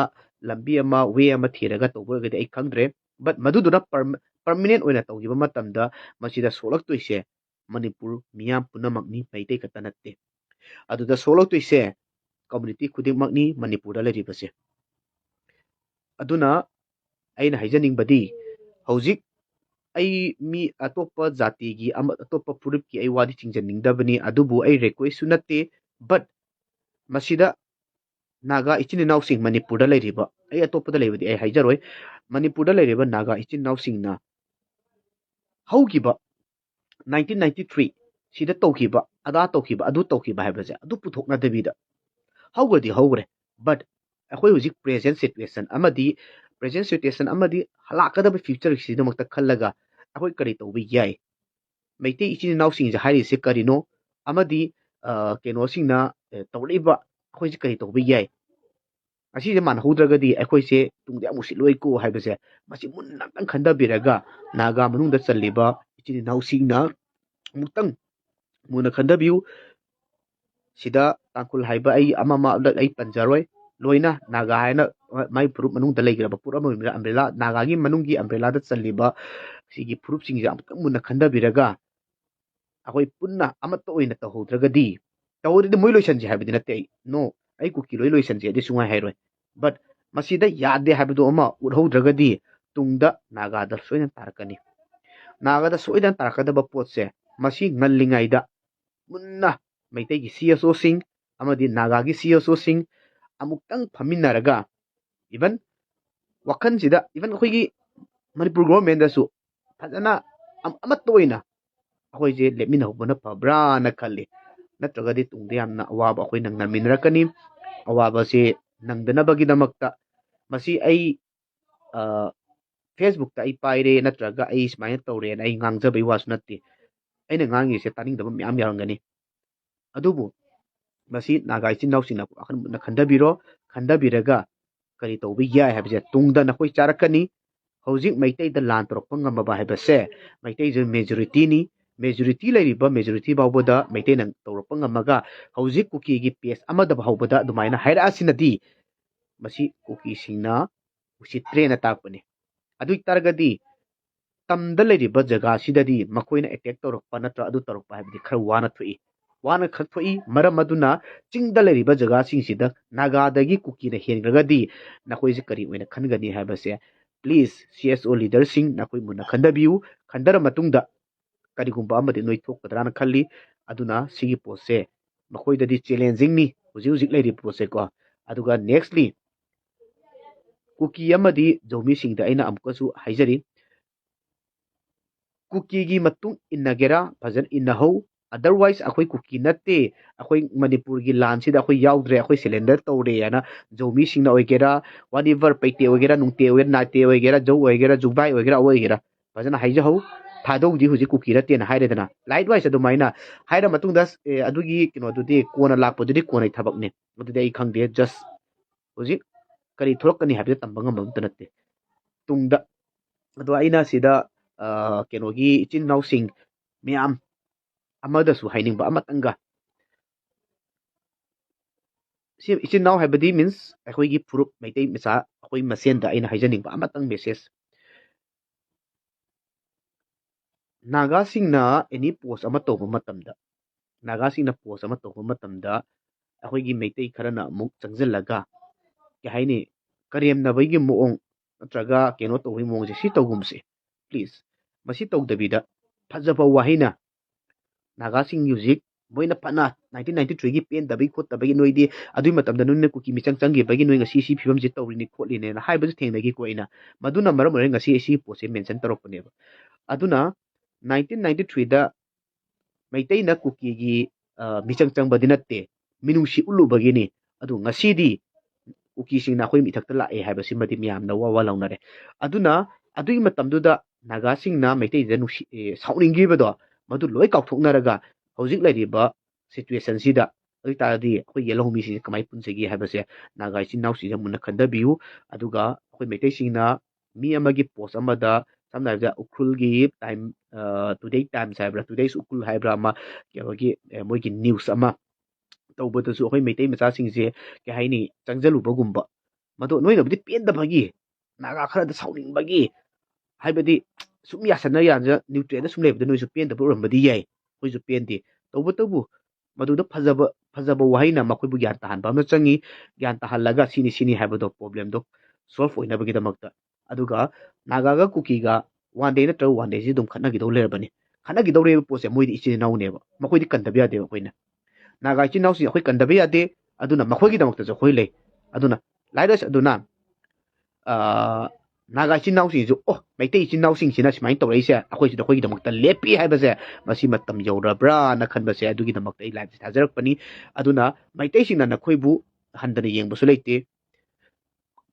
ꯂꯝꯕꯤ ꯑꯃ ꯋꯦ ꯑꯃ ꯊꯤꯔꯒ ꯇꯧꯕ ꯑꯣꯏꯔꯒꯗꯤ ꯑꯩ ꯈꯪꯗ꯭ꯔꯦ꯫ ꯕꯠ ꯃꯗꯨꯗꯨꯅ ꯄꯔꯃꯤꯅꯦꯟ ꯑꯣꯏꯅ ꯇꯧꯈꯤꯕ ꯃꯇꯝꯗ ꯃꯁꯤꯗ ꯁꯣꯛꯂꯛꯇꯣꯏꯁꯦ ꯃꯅꯤꯄꯨꯔ ꯃꯤꯌꯥꯝ ꯄꯨꯝꯅꯃꯛꯅꯤ, ꯃꯩꯇꯩ ꯈꯛꯇ ꯅꯠꯇꯦ꯫ ꯑꯗꯨꯗ ꯁꯣꯛꯂꯛꯇꯣꯏꯁꯦ ꯀꯝꯃꯨꯅꯤꯇꯤ ꯈꯨꯗꯤꯡꯃꯛꯅꯤ ꯃꯅꯤꯄꯨꯔꯗ ꯂꯩꯔꯤꯕꯁꯦ꯫ ꯑꯗꯨꯅ ꯑꯩꯅ ꯍꯥꯏꯖꯅꯤꯡꯕꯗꯤ ꯍꯧꯖꯤꯛ ꯑꯩ ꯃꯤ ꯑꯇꯣꯞꯄ ꯖꯥꯇꯤꯒꯤ ꯑꯇꯣꯞꯄ ꯐꯨꯔꯨꯞꯀꯤ ꯑꯩ ꯋꯥꯗꯤ ꯆꯤꯡꯖꯅꯤꯡꯗꯕꯅꯤ, ꯑꯗꯨꯕꯨ ꯑꯩ ꯔꯤꯀ꯭ꯋꯦꯁꯁꯨ ꯅꯠꯇꯦ꯫ ꯕꯠ ꯃꯁꯤꯗ ꯅꯥꯒꯥ ꯏꯆꯤꯟ ꯏꯅꯥꯎꯁꯤꯡ ꯃꯅꯤꯄꯨꯔꯗ ꯂꯩꯔꯤꯕ, ꯑꯩ ꯑꯇꯣꯞꯄꯗ ꯂꯩꯕꯗꯤ ꯑꯩ ꯍꯥꯏꯖꯔꯣꯏ, ꯃꯅꯤꯄꯨꯔꯗ ꯂꯩꯔꯤꯕ ꯅꯥꯒꯥ ꯏꯆꯤꯟ ꯏꯅꯥꯎꯁꯤꯡꯅ ꯍꯧꯈꯤꯕ 1993 ꯁꯤꯗ ꯇꯧꯈꯤꯕ ꯑꯗꯥ ꯇꯧꯈꯤꯕ ꯑꯗꯨ ꯇꯧꯈꯤꯕ ꯍꯥꯏꯕꯁꯦ ꯑꯗꯨ ꯄꯨꯊꯣꯛꯅꯗꯕꯤꯗ ꯍꯧꯈ꯭ꯔꯗꯤ ꯍꯧꯈ꯭ꯔꯦ, ꯕꯠ ꯑꯩꯈꯣꯏ ꯍꯧꯖꯤꯛ ꯄ꯭ꯔꯦꯖꯦꯟ ꯁꯤꯆꯨꯋꯦꯁꯟ ꯑꯃꯗꯤ ꯂꯥꯛꯀꯗꯕ ꯐ꯭ꯌꯨꯆꯔꯁꯤꯒꯤꯗꯃꯛꯇ ꯈꯜꯂꯒ ꯑꯩꯈꯣꯏ ꯀꯔꯤ ꯇꯧꯕ ꯌꯥꯏ, ꯃꯩꯇꯩ ꯏꯆꯤꯟ ꯏꯅꯥꯎꯁꯤꯡꯁꯦ ꯍꯥꯏꯔꯤꯁꯦ ꯀꯔꯤꯅꯣ, ꯑꯃꯗꯤ ꯀꯩꯅꯣꯁꯤꯡꯅ ꯇꯧꯔꯛꯏꯕ ꯑꯩꯈꯣꯏꯁꯦ ꯀꯔꯤ ꯇꯧꯕ ꯌꯥꯏ, ꯑꯁꯤꯁꯦ ꯃꯥꯟꯅꯍꯧꯗ꯭ꯔꯒꯗꯤ ꯑꯩꯈꯣꯏꯁꯦ ꯇꯨꯡꯗ ꯌꯥꯝ ꯎꯁꯤꯠꯂꯣꯏꯀꯣ ꯍꯥꯏꯕꯁꯦ ꯃꯁꯤ ꯃꯨꯟꯅ ꯑꯝꯇꯪ ꯈꯟꯊꯕꯤꯔꯒ ꯅꯥꯒꯥ ꯃꯅꯨꯡꯗ ꯆꯜꯂꯤꯕ ꯏꯆꯤꯟ ꯏꯅꯥꯎꯁꯤꯡꯅ ꯑꯃꯨꯛꯇꯪ ꯃꯨꯟꯅ ꯈꯟꯊꯕꯤꯌꯨ꯫ ꯁꯤꯗ ꯇꯥꯡꯈꯨꯜ ꯍꯥꯏꯕ ꯑꯩ ꯑꯃ ꯑꯩ ꯄꯟꯖꯔꯣꯏ, ꯂꯣꯏꯅ ꯅꯥꯒꯥ ꯍꯥꯏꯅ ꯃꯥꯏ ꯐꯨꯔꯨꯞ ꯃꯅꯨꯡꯗ ꯂꯩꯈ꯭ꯔꯕ ꯐꯨꯔꯨꯞ ꯑꯃ ꯑꯣꯏꯕꯅꯤꯅ ꯑꯝꯕ꯭ꯔꯦꯂꯥ, ꯅꯥꯒꯥꯒꯤ ꯃꯅꯨꯡꯒꯤ ꯑꯝꯕ꯭ꯔꯦꯂꯥꯗ ꯆꯜꯂꯤꯕ ꯁꯤꯒꯤ ꯐꯨꯔꯨꯞꯁꯤꯡꯁꯦ ꯑꯃꯨꯛꯇꯪ ꯃꯨꯟꯅ ꯈꯟꯊꯕꯤꯔꯒ ꯑꯩꯈꯣꯏ ꯄꯨꯟꯅ ꯑꯃꯠꯇ ꯑꯣꯏꯅ ꯇꯧꯍꯧꯗ꯭ꯔꯒꯗꯤ, ꯇꯧꯍꯧꯗ꯭ꯔꯗꯤ ꯃꯣꯏ ꯂꯣꯏꯁꯟꯁꯦ ꯍꯥꯏꯕꯗꯤ ꯅꯠꯇꯦ ꯑꯩ, ꯅꯣ, ꯑꯩ ꯀꯨꯀꯤ ꯂꯣꯏ ꯂꯣꯏꯁꯟꯁꯦ ꯑꯗꯨ ꯁꯨꯡꯉꯥꯏ ꯍꯥꯏꯔꯣꯏ꯫ ꯕꯠ ꯃꯁꯤꯗ ꯌꯥꯗꯦ ꯍꯥꯏꯕꯗꯣ ꯑꯃ ꯎꯠꯍꯧꯗ꯭ꯔꯒꯗꯤ ꯇꯨꯡꯗ ꯅꯥꯒꯥꯗ ꯁꯣꯏꯅ ꯇꯥꯔꯛꯀꯅꯤ꯫ ꯅꯥꯒꯥꯗ ꯁꯣꯏꯗꯅ ꯇꯥꯔꯛꯀꯗꯕ ꯄꯣꯠꯁꯦ ꯃꯁꯤ ꯉꯜꯂꯤꯉꯩꯗ ꯃꯨꯟꯅ ꯃꯩꯇꯩꯒꯤ CSOꯁꯤꯡ ꯑꯃꯗꯤ ꯅꯥꯒꯥꯒꯤ CSOꯁꯤꯡ ꯑꯃꯨꯛꯇꯪ ꯐꯝꯃꯤꯟꯅꯔꯒ ꯏꯚꯟ ꯋꯥꯈꯜꯁꯤꯗ ꯏꯚꯟ ꯑꯩꯈꯣꯏꯒꯤ ꯃꯅꯤꯄꯨꯔ ꯒꯣꯚꯔꯟꯃꯦꯟꯗꯁꯨ ꯐꯖꯅ ꯑꯃꯠꯇ ꯑꯣꯏꯅ ꯑꯩꯈꯣꯏꯁꯦ ꯂꯦꯞꯃꯤꯟꯅꯍꯧꯕꯅ ꯐꯕ꯭ꯔꯥꯅ ꯈꯜꯂꯤ ꯅꯠꯇ꯭ꯔꯒꯗꯤ ꯇꯨꯡꯗ ꯌꯥꯝꯅ ꯑꯋꯥꯕ ꯑꯩꯈꯣꯏ ꯅꯪꯅꯃꯤꯟꯅꯔꯛꯀꯅꯤ ꯑꯋꯥꯕꯁꯤ ꯅꯪꯗꯅꯕꯒꯤꯗꯃꯛꯇ ꯃꯁꯤ ꯑꯩ ꯐꯦꯁꯕꯨꯛꯇ ꯑꯩ ꯄꯥꯏꯔꯦ ꯅꯠꯇ꯭ꯔꯒ ꯑꯩ ꯁꯨꯃꯥꯏꯅ ꯇꯧꯔꯦꯅ ꯑꯩ ꯉꯥꯡꯖꯕꯩ ꯋꯥꯁꯨ ꯅꯠꯇꯦ ꯑꯩꯅ ꯉꯥꯡꯉꯤꯁꯦ ꯇꯥꯅꯤꯡꯗꯕ ꯃꯌꯥꯝ ꯌꯥꯎꯔꯝꯒꯅꯤ ꯑꯗꯨꯕꯨ ꯃꯁꯤ ꯅꯥꯒꯥ ꯏꯆꯤꯟ ꯏꯅꯥꯎꯁꯤꯡꯅ ꯋꯥꯈꯜ ꯃꯨꯟꯅ ꯈꯟꯊꯕꯤꯔꯣ ꯈꯟꯊꯕꯤꯔꯒ ꯀꯔꯤ ꯇꯧꯕ ꯌꯥꯏ ꯍꯥꯏꯕꯁꯦ ꯇꯨꯡꯗ ꯅꯈꯣꯏ ꯆꯥꯔꯛꯀꯅꯤ ꯍꯧꯖꯤꯛ ꯃꯩꯇꯩꯗ ꯂꯥꯟ ꯇꯧꯔꯛꯄ ꯉꯝꯃꯕ ꯍꯥꯏꯕꯁꯦ ꯃꯩꯇꯩꯁꯦ ꯃꯦꯖꯣꯔꯤꯇꯤꯅꯤ ꯃꯦꯖꯣꯔꯤꯇꯤ ꯂꯩꯔꯤꯕ ꯃꯦꯖꯣꯔꯤꯇꯤ ꯐꯥꯎꯕꯗ ꯃꯩꯇꯩꯅ ꯇꯧꯔꯛꯄ ꯉꯝꯃꯒ ꯍꯧꯖꯤꯛ ꯀꯨꯀꯤꯒꯤ ꯄꯦꯖ ꯑꯃꯗ ꯐꯥꯎꯕꯗ ꯑꯗꯨꯃꯥꯏꯅ ꯍꯥꯏꯔꯛꯑꯁꯤꯅꯗꯤ ꯃꯁꯤ ꯀꯨꯀꯤꯁꯤꯡꯅ ꯎꯁꯤꯠꯇ꯭ꯔꯦꯅ ꯇꯥꯛꯄꯅꯤ ꯑꯗꯨ ꯑꯣꯏꯇꯥꯔꯒꯗꯤ ꯇꯝꯗ ꯂꯩꯔꯤꯕ ꯖꯒꯥꯁꯤꯗꯗꯤ ꯃꯈꯣꯏꯅ ꯑꯦꯇꯦꯛ ꯇꯧꯔꯛꯄ ꯅꯠꯇ꯭ꯔ ꯑꯗꯨ ꯇꯧꯔꯛꯄ ꯍꯥꯏꯕꯗꯤ ꯈꯔ ꯋꯥꯅ ꯈꯛ ꯊꯣꯛꯏ ꯃꯔꯝ ꯑꯗꯨꯅ ꯆꯤꯡꯗ ꯂꯩꯔꯤꯕ ꯖꯒꯥꯁꯤꯡꯁꯤꯗ ꯅꯥꯒꯥꯗꯒꯤ ꯀꯨꯀꯤꯅ ꯍꯦꯟꯈ꯭ꯔꯒꯗꯤ ꯅꯈꯣꯏꯁꯦ ꯀꯔꯤ ꯑꯣꯏꯅ ꯈꯟꯒꯅꯤ ꯍꯥꯏꯕꯁꯦ ꯄ꯭ꯂꯤꯖ CSO ꯂꯤꯗꯔꯁꯤꯡ ꯅꯈꯣꯏ ꯃꯨꯟꯅ ꯈꯟꯊꯕꯤꯌꯨ ꯈꯟꯊꯔ ꯃꯇꯨꯡꯗ ꯀꯔꯤꯒꯨꯝꯕ ꯑꯃꯗꯤ ꯅꯣꯏ ꯊꯣꯛꯀꯗ꯭ꯔꯥꯅ ꯈꯜꯂꯤ ꯑꯗꯨꯅ ꯁꯤꯒꯤ ꯄꯣꯠꯁꯦ ꯃꯈꯣꯏꯗꯗꯤ ꯆꯦꯂꯦꯟꯖꯤꯡꯅꯤ ꯍꯧꯖꯤꯛ ꯂꯩꯔꯤꯕ ꯄꯣꯠꯁꯦꯀꯣ ꯑꯗꯨꯒ ꯅꯦꯛꯁꯂꯤ ꯀꯨꯀꯤ ꯑꯃꯗꯤ ꯖꯧꯃꯤꯁꯤꯡꯗ ꯑꯩꯅ ꯑꯃꯨꯛꯀꯁꯨ ꯍꯥꯏꯖꯔꯤ ꯀꯨꯀꯤꯒꯤ ꯃꯇꯨꯡ ꯏꯟꯅꯒꯦꯔꯥ ꯐꯖꯅ ꯏꯟꯅꯍꯧ ꯑꯗꯔꯋꯥꯏꯁ ꯑꯩꯈꯣꯏ ꯀꯨꯀꯤ ꯅꯠꯇꯦ ꯑꯩꯈꯣই ꯃꯅꯤꯄꯨꯔꯒꯤ ꯂꯥꯟꯁꯤꯗ ꯑꯩꯈꯣꯏ ꯌꯥꯎꯗ꯭ꯔꯦ ꯑꯩꯈꯣꯏ ꯁꯦꯂꯦꯟꯗꯔ ꯇꯧꯔꯦ ꯍꯥꯏꯅ ꯖꯧꯃꯤꯁꯤꯡꯅ ꯑꯣꯏꯒꯦꯔꯥ ꯋꯥꯠꯑꯦꯚꯔ ꯄꯩꯇꯦ ꯑꯣꯏꯒꯦꯔꯥ ꯅꯨꯡꯇꯦ ꯑꯣꯏꯒꯦꯔꯥ ꯅꯥꯇꯦ ꯑꯣꯏꯒꯦꯔꯥ ꯖꯧ ꯑꯣꯏꯒꯦꯔꯥ ꯖꯨꯕꯥꯏ ꯑꯣꯏꯒꯦꯔꯥ ꯑꯣꯏꯒꯦꯔꯥ ꯐꯖꯅ ꯍꯥꯏꯖꯍꯧ ꯊꯥꯗꯧꯗꯤ ꯍꯧꯖꯤꯛ ꯀꯨꯀꯤ ꯅꯠꯇꯦꯅ ꯍꯥꯏꯔꯦꯗꯅ ꯂꯥꯏꯠ ꯋꯥꯏꯁ ꯑꯗꯨꯃꯥꯏꯅ ꯍꯥꯏꯔ ꯃꯇꯨꯡꯗ ꯑꯗꯨꯒꯤ ꯀꯩꯅꯣꯗꯨꯗꯤ ꯀꯣꯟꯅ ꯂꯥꯛꯄꯗꯨꯗꯤ ꯀꯣꯟꯅꯩ ꯊꯕꯛꯅꯤ ꯑꯗꯨꯗꯤ ꯑꯩ ꯈꯪꯗꯦ ꯖꯁ ꯍꯧꯖꯤꯛ ꯀꯔꯤ ꯊꯣꯛꯂꯛꯀꯅꯤ ꯍꯥꯏꯕꯁꯦ ꯇꯝꯕ ꯉꯝꯕ ꯑꯝꯇ ꯅꯠꯇꯦ ꯇꯨꯡꯗ ꯑꯗꯣ ꯑꯩꯅ ꯁꯤꯗ ꯀꯩꯅꯣꯒꯤ ꯏꯆꯤꯟ ꯏꯅꯥꯎꯁꯤꯡ ꯃꯌꯥꯝ ꯑꯃꯗꯁꯨ ꯍꯥꯏꯅꯤꯡꯕ ꯑꯃꯇꯪꯒ ꯁꯤ ꯏꯆꯤꯟ ꯏꯅꯥꯎ ꯍꯥꯏꯕꯗꯤ ꯃꯤꯟꯁ ꯑꯩꯈꯣꯏꯒꯤ ꯐꯨꯔꯨꯞ ꯃꯩꯇꯩ ꯃꯆꯥ ꯑꯩꯈꯣꯏ ꯃꯁꯦꯟꯗ ꯑꯩꯅ ꯍꯥꯏꯖꯅꯤꯡꯕ ꯑꯃꯇꯪ ꯃꯦꯁꯦꯖ ꯅꯥꯒꯥꯁꯤꯡꯅ ꯑꯦꯅꯤ ꯄꯣꯁ ꯑꯃ ꯇꯧꯕ ꯃꯇꯝꯗ ꯅꯥꯒꯥꯁꯤꯡꯅ ꯄꯣꯁ ꯑꯃ ꯇꯧꯕ ꯃꯇꯝꯗ ꯑꯩꯈꯣꯏꯒꯤ ꯃꯩꯇꯩ ꯈꯔꯅ ꯑꯃꯨꯛ ꯆꯪꯁꯤꯜꯂꯒ ꯀꯩ ꯍꯥꯏꯅꯤ ꯀꯔꯦꯝꯅꯕꯒꯤ ꯃꯑꯣꯡ ꯅꯠꯇ꯭ꯔꯒ ꯀꯩꯅꯣ ꯇꯧꯕꯒꯤ ꯃꯑꯣꯡꯁꯦ ꯁꯤ ꯇꯧꯒꯨꯝꯁꯦ ꯄ꯭ꯂꯤꯖ ꯃꯁꯤ ꯇꯧꯗꯕꯤꯗ ꯐꯖꯕ ꯋꯥꯍꯩꯅ ꯅꯥꯒꯥꯁꯤꯡꯒꯤ ꯍꯧꯖꯤꯛ ꯃꯣꯏꯅ ꯐꯅ 1993ꯒꯤ ꯄꯦꯟꯗꯕꯒꯤ ꯈꯣꯠꯇꯕꯒꯤ ꯅꯣꯏꯗꯤ ꯑꯗꯨꯒꯤ ꯃꯇꯝꯗ ꯅꯣꯏꯅ ꯀꯨꯀꯤ ꯃꯤꯆꯪ ꯆꯪꯈꯤꯕꯒꯤ ꯅꯣꯏ ꯉꯁꯤ ꯁꯤ ꯐꯤꯕꯝꯁꯤ ꯇꯧꯔꯤꯅꯤ ꯈꯣꯠꯂꯤꯅꯦꯅ ꯍꯥꯏꯕꯁꯨ ꯊꯦꯡꯅꯈꯤꯀꯣ ꯑꯩꯅ ꯃꯗꯨꯅ ꯃꯔꯝ ꯑꯣꯏꯔꯒ ꯉꯁꯤ ꯁꯤ ꯄꯣꯠꯁꯦ ꯃꯦꯟꯁꯟ ꯇꯧꯔꯛꯄꯅꯦꯕ ꯑꯗꯨꯅ 1993ꯗ ꯃꯩꯇꯩꯅ ꯀꯨꯀꯤꯒꯤ ꯃꯤꯆꯪ ꯆꯪꯕꯗꯤ ꯅꯠꯇꯦ ꯃꯤꯅꯨꯡꯁꯤ ꯎꯠꯂꯨꯕꯒꯤꯅꯤ ꯑꯗꯨ ꯉꯁꯤꯗꯤ ꯀꯨꯀꯤꯁꯤꯡꯅ ꯑꯩꯈꯣꯏ ꯏꯊꯛꯇ ꯂꯥꯛꯑꯦ ꯍꯥꯏꯕꯁꯤꯃꯗꯤ ꯃꯌꯥꯝꯅ ꯋꯥ ꯂꯥꯎꯅꯔꯦ ꯑꯗꯨꯅ ꯑꯗꯨꯒꯤ ꯃꯇꯝꯗꯨꯗ ꯅꯥꯒꯥꯁꯤꯡꯅ ꯃꯩꯇꯩꯗ ꯁꯥꯎꯅꯤꯡꯈꯤꯕꯗꯣ ꯃꯗꯨ ꯂꯣꯏ ꯀꯥꯎꯊꯣꯛꯅꯔꯒ ꯍꯧꯖꯤꯛ ꯂꯩꯔꯤꯕ ꯁꯤꯆꯨꯋꯦꯁꯟꯁꯤꯗ ꯑꯗꯨ ꯑꯣꯏꯇꯥꯔꯗꯤ ꯑꯩꯈꯣꯏ ꯌꯦꯜꯍꯧꯃꯤꯁꯤꯡꯁꯦ ꯀꯃꯥꯏꯅ ꯄꯨꯟꯁꯤꯒꯦ ꯍꯥꯏꯕꯁꯦ ꯅꯥꯒꯥ ꯏꯆꯤꯟ ꯏꯅꯥꯎꯁꯤꯡꯁꯦ ꯃꯨꯟꯅ ꯈꯟꯊꯕꯤꯌꯨ ꯑꯗꯨꯒ ꯑꯩꯈꯣꯏ ꯃꯩꯇꯩꯁꯤꯡꯅ ꯃꯤ ꯑꯃꯒꯤ ꯄꯣꯁ ꯑꯃꯗ ꯁꯝꯅ ꯍꯥꯏꯔꯕꯗ ꯎꯈ꯭ꯔꯨꯜꯒꯤ ꯇꯥꯏꯝ ꯇꯨꯗꯦ ꯇꯥꯏꯝꯁ ꯍꯥꯏꯕ꯭ꯔꯥ ꯇꯨꯗꯦꯁ ꯎꯈ꯭ꯔꯨꯜ ꯍꯥꯏꯕ꯭ꯔꯥ ꯑꯃ ꯀꯩꯅꯣꯒꯤ ꯃꯣꯏꯒꯤ ꯅ꯭ꯌꯨꯁ ꯑꯃ ꯇꯧꯕꯗꯁꯨ ꯑꯩꯈꯣꯏ ꯃꯩꯇꯩ ꯃꯆꯥꯁꯤꯡꯁꯦ ꯀꯩ ꯍꯥꯏꯅꯤ ꯆꯪꯁꯤꯜꯂꯨꯕꯒꯨꯝꯕ ꯃꯗꯣ ꯅꯣꯏꯅꯕꯨꯗꯤ ꯄꯦꯟꯗꯕꯒꯤ ꯅꯥꯒꯥ ꯈꯔꯗ ꯁꯥꯎꯅꯤꯡꯕꯒꯤ ꯍꯥꯏꯕꯗꯤ ꯁꯨꯝ ꯌꯥꯁꯟꯅ ꯅ꯭ꯌꯨꯇ꯭ꯔꯦꯟꯗ ꯁꯨꯝ ꯂꯩꯕꯗ ꯅꯣꯏꯁꯨ ꯄꯦꯟꯗꯕ ꯑꯣꯏꯔꯝꯕꯗꯤ ꯌꯥꯏ ꯑꯩꯈꯣꯏꯁꯨ ꯄꯦꯟꯗꯦ ꯇꯧꯕꯇꯕꯨ ꯃꯗꯨꯗ ꯐꯖꯕ ꯋꯥꯍꯩꯅ ꯃꯈꯣꯏꯕꯨ ꯒ꯭ꯌꯥꯟ ꯇꯥꯍꯟꯕ ꯑꯃ ꯆꯪꯉꯤ ꯒ꯭ꯌꯥꯟ ꯇꯥꯍꯜꯂꯒ ꯁꯤꯅꯤ ꯍꯥꯏꯕꯗꯣ ꯄ꯭ꯔꯣꯕ꯭ꯂꯦꯝꯗꯣ ꯁꯣꯜꯚ ꯑꯣꯏꯅꯕꯒꯤꯗꯃꯛꯇ ꯑꯗꯨꯒ ꯅꯥꯒꯥꯒ ꯀꯨꯀꯤꯒ ꯋꯥꯟ ꯗꯦ ꯅꯠꯇ꯭ꯔꯒ ꯋꯥꯟ ꯗꯦꯁꯤ ꯑꯗꯨꯝ ꯈꯠꯅꯈꯤꯗꯧ ꯂꯩꯔꯕꯅꯤ ꯈꯠꯅꯈꯤꯗꯧꯔꯤꯕ ꯄꯣꯠꯁꯦ ꯃꯣꯏꯗꯤ ꯏꯆꯤꯟ ꯏꯅꯥꯎꯅꯦꯕ ꯃꯈꯣꯏꯗꯤ ꯀꯟꯗꯕ ꯌꯥꯗꯦꯕ ꯑꯩꯈꯣꯏꯅ ꯅꯥꯒꯥ ꯏꯆꯤꯟ ꯏꯅꯥꯎꯁꯤꯡ ꯑꯩꯈꯣꯏ ꯀꯟꯗꯕ ꯌꯥꯗꯦ ꯑꯗꯨꯅ ꯃꯈꯣꯏꯒꯤꯗꯃꯛꯇꯁꯨ ꯑꯩꯈꯣꯏ ꯂꯩ ꯑꯗꯨꯅ ꯂꯥꯏꯔꯁ ꯑꯗꯨꯅ ꯅꯥꯒꯥ ꯏꯆꯤꯟ ꯏꯅꯥꯎꯁꯤꯡꯁꯨ ꯃꯩꯇꯩ ꯏꯆꯤꯟ ꯏꯅꯥꯎꯁꯤꯡꯁꯤꯅ ꯁꯨꯃꯥꯏꯅ ꯇꯧꯔꯛꯏꯁꯦ ꯑꯩꯈꯣꯏꯁꯤꯗ ꯑꯩꯈꯣꯏꯒꯤꯗꯃꯛꯇ ꯂꯦꯞꯄꯤ ꯍꯥꯏꯕꯁꯦ ꯃꯁꯤ ꯃꯇꯝ ꯌꯧꯔꯕ꯭ꯔꯥꯅ ꯈꯟꯕꯁꯦ ꯑꯗꯨꯒꯤꯗꯃꯛꯇ ꯑꯩ ꯂꯥꯏꯚꯁꯦ ꯊꯥꯖꯔꯛꯄꯅꯤ ꯑꯗꯨꯅ ꯃꯩꯇꯩꯁꯤꯡꯅ ꯅꯈꯣꯏꯕꯨ ꯍꯟꯊꯅ ꯌꯦꯡꯕꯁꯨ ꯂꯩꯇꯦ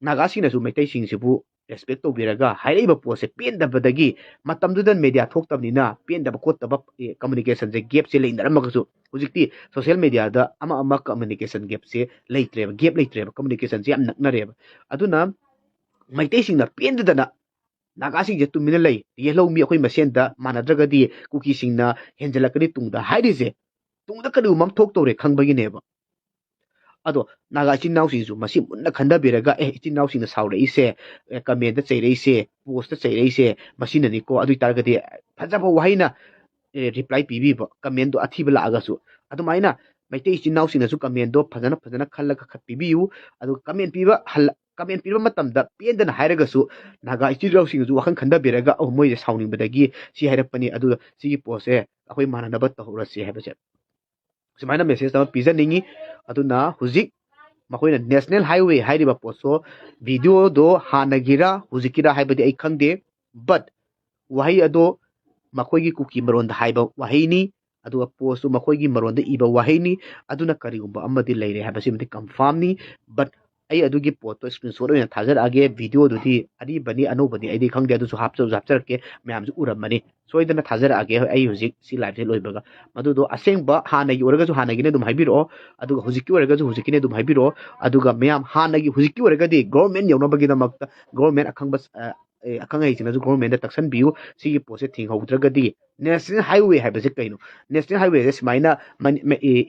ꯅꯥꯒꯥꯁꯤꯡꯅꯁꯨ ꯃꯩꯇꯩꯁꯤꯡꯁꯤꯕꯨ ꯔꯦꯁꯄꯦꯛ ꯇꯧꯕꯤꯔꯒ ꯍꯥꯏꯔꯛꯏꯕ ꯄꯣꯠꯁꯦ ꯄꯦꯟꯗꯕꯗꯒꯤ ꯃꯇꯝꯗꯨꯗ ꯃꯦꯗꯤꯌꯥ ꯊꯣꯛꯇꯕꯅꯤꯅ ꯄꯦꯟꯗꯕ ꯈꯣꯠꯇꯕ ꯀꯝꯃꯨꯅꯤꯀꯦꯁꯟꯁꯦ ꯒꯦꯞꯁꯦ ꯂꯩꯅꯔꯝꯃꯒꯁꯨ ꯍꯧꯖꯤꯛꯇꯤ ꯁꯣꯁꯤꯌꯦꯜ ꯃꯦꯗꯤꯌꯥꯗ ꯑꯃ ꯀꯝꯃꯨꯅꯤꯀꯦꯁꯟ ꯒꯦꯞꯁꯦ ꯂꯩꯇ꯭ꯔꯦꯕ ꯒꯦꯞ ꯂꯩꯇ꯭ꯔꯦꯕ ꯀꯝꯃꯨꯅꯤꯀꯦꯁꯟꯁꯦ ꯌꯥꯝ ꯅꯛꯅꯔꯦꯕ ꯑꯗꯨꯅ ꯃꯩꯇꯩꯁꯤꯡꯅ ꯄꯦꯟꯗꯗꯅ ꯅꯥꯒꯥꯁꯤꯡꯁꯦ ꯇꯨꯃꯤꯟꯅ ꯂꯩ ꯌꯦꯜꯍꯧꯃꯤ ꯑꯩꯈꯣꯏ ꯃꯁꯦꯟꯗ ꯃꯥꯟꯅꯗ꯭ꯔꯒꯗꯤ ꯀꯨꯀꯤꯁꯤꯡꯅ ꯍꯦꯟꯖꯜꯂꯛꯀꯅꯤ ꯇꯨꯡꯗ ꯍꯥꯏꯔꯤꯁꯦ ꯇꯨꯡꯗ ꯀꯔꯤꯒꯨꯝꯕ ꯑꯃ ꯊꯣꯛꯇꯧꯔꯦ ꯈꯪꯕꯒꯤꯅꯦꯕ ꯑꯗꯣ ꯅꯥꯒꯥ ꯏꯆꯤꯟ ꯏꯅꯥꯎꯁꯤꯡꯁꯨ ꯃꯁꯤ ꯃꯨꯟꯅ ꯈꯟꯊꯕꯤꯔꯒ ꯏꯆꯤꯟ ꯏꯅꯥꯎꯁꯤꯡꯅ ꯁꯥꯎꯔꯛꯏꯁꯦ ꯀꯃꯦꯟꯗ ꯆꯩꯔꯛꯏꯁꯦ ꯄꯣꯁꯇ ꯆꯩꯔꯛꯏꯁꯦ ꯃꯁꯤꯅꯅꯤꯀꯣ ꯑꯗꯨ ꯑꯣꯏꯇꯥꯔꯒꯗꯤ ꯐꯖꯕ ꯋꯥꯍꯩꯅ ꯔꯤꯄ꯭ꯂꯥꯏ ꯄꯤꯕꯤꯕ ꯀꯃꯦꯟꯗꯣ ꯑꯊꯤꯕ ꯂꯥꯛꯑꯒꯁꯨ ꯑꯗꯨꯃꯥꯏꯅ ꯃꯩꯇꯩ ꯏꯆꯤꯟ ꯏꯅꯥꯎꯁꯤꯡꯅꯁꯨ ꯀꯃꯦꯟꯗꯣ ꯐꯖꯅ ꯈꯜꯂꯒ ꯄꯤꯕꯤꯌꯨ ꯑꯗꯨꯒ ꯀꯃꯦꯟ ꯄꯤꯕ ꯀꯃꯦꯟ ꯄꯤꯕ ꯃꯇꯝꯗ ꯄꯦꯟꯗꯅ ꯍꯥꯏꯔꯒꯁꯨ ꯅꯥꯒꯥ ꯏꯆꯤꯜ ꯏꯅꯥꯎꯁꯤꯡꯅꯁꯨ ꯋꯥꯈꯜ ꯈꯟꯊꯕꯤꯔꯒ ꯃꯣꯏꯁꯦ ꯁꯥꯎꯅꯤꯡꯕꯗꯒꯤ ꯁꯤ ꯍꯥꯏꯔꯛꯄꯅꯤ ꯑꯗꯨꯒ ꯁꯤꯒꯤ ꯄꯣꯠꯁꯦ ꯑꯩꯈꯣꯏ ꯃꯥꯟꯅꯅꯕ ꯇꯧꯍꯧꯔꯁꯤ ꯍꯥꯏꯕꯁꯦ ꯁꯨꯃꯥꯏꯅ ꯃꯦꯁꯦꯖ ꯑꯃ ꯄꯤꯖꯅꯤꯡꯉꯤ ꯑꯗꯨꯅ ꯍꯧꯖꯤꯛ ꯃꯈꯣꯏꯅ ꯅꯦꯁꯅꯦꯜ ꯍꯥꯏꯋꯦ ꯍꯥꯏꯔꯤꯕ ꯄꯣꯠꯁꯨ ꯚꯤꯗꯤꯑꯣꯗꯣ ꯍꯥꯟꯅꯒꯤꯔ ꯍꯧꯖꯤꯛꯀꯤꯔ ꯍꯥꯏꯕꯗꯤ ꯑꯩ ꯈꯪꯗꯦ ꯕꯠ ꯋꯥꯍꯩ ꯑꯗꯣ ꯃꯈꯣꯏꯒꯤ ꯀꯨꯀꯤ ꯃꯔꯣꯟꯗ ꯍꯥꯏꯕ ꯋꯥꯍꯩꯅꯤ ꯑꯗꯨꯒ ꯄꯣꯁꯇꯨ ꯃꯈꯣꯏꯒꯤ ꯃꯔꯣꯟꯗ ꯏꯕ ꯋꯥꯍꯩꯅꯤ ꯑꯗꯨꯅ ꯀꯔꯤꯒꯨꯝꯕ ꯑꯃꯗꯤ ꯂꯩꯔꯦ ꯍꯥꯏꯕꯁꯤꯃꯗꯤ ꯀꯟꯐꯥꯔꯝꯅꯤ ꯕꯠ ꯑꯩ ꯑꯗꯨꯒꯤ ꯄꯣꯠꯇꯣ ꯏꯁꯀ꯭ꯔꯤꯟꯁꯣꯠ ꯑꯣꯏꯅ ꯊꯥꯖꯔꯛꯑꯒꯦ ꯚꯤꯗꯤꯑꯣꯗꯨꯗꯤ ꯑꯔꯤꯕꯅꯤ ꯑꯅꯧꯕꯅꯤ ꯑꯩꯗꯤ ꯈꯪꯗꯦ ꯑꯗꯨꯁꯨ ꯍꯥꯞꯆꯔꯛꯀꯦ ꯃꯌꯥꯝꯁꯨ ꯎꯔꯝꯃꯅꯤ ꯁꯣꯏꯗꯅ ꯊꯥꯖꯔꯛꯑꯒꯦ ꯑꯩ ꯍꯧꯖꯤꯛ ꯁꯤ ꯂꯥꯏꯚꯁꯦ ꯂꯣꯏꯕꯒ ꯃꯗꯨꯗꯣ ꯑꯁꯦꯡꯕ ꯍꯥꯟꯅꯒꯤ ꯑꯣꯏꯔꯒꯁꯨ ꯍꯥꯟꯅꯒꯤꯅꯤ ꯑꯗꯨꯝ ꯍꯥꯏꯕꯤꯔꯛꯑꯣ ꯑꯗꯨꯒ ꯍꯧꯖꯤꯛꯀꯤ ꯑꯣꯏꯔꯒꯁꯨ ꯍꯧꯖꯤꯛꯀꯤꯅꯤ ꯑꯗꯨꯝ ꯍꯥꯏꯕꯤꯔꯛꯑꯣ ꯑꯗꯨꯒ ꯃꯌꯥꯝ ꯍꯥꯟꯅꯒꯤ ꯍꯧꯖꯤꯛꯀꯤ ꯑꯣꯏꯔꯒꯗꯤ ꯒꯣꯔꯃꯦꯟ ꯌꯧꯅꯕꯒꯤꯗꯃꯛꯇ ꯒꯣꯔꯃꯦꯟ ꯑꯈꯪ ꯑꯍꯩꯁꯤꯡꯅꯁꯨ ꯒꯣꯔꯃꯦꯟꯗ ꯇꯛꯁꯟꯕꯤꯌꯨ ꯁꯤꯒꯤ ꯄꯣꯠꯁꯦ ꯊꯤꯡꯍꯧꯗ꯭ꯔꯒꯗꯤ ꯅꯦꯁꯅꯦꯜ ꯍꯥꯏꯋꯦ ꯍꯥꯏꯕꯁꯦ ꯀꯩꯅꯣ ꯅꯦꯁꯅꯦꯜ ꯍꯥꯏꯋꯦꯁꯦ ꯁꯨꯃꯥꯏꯅ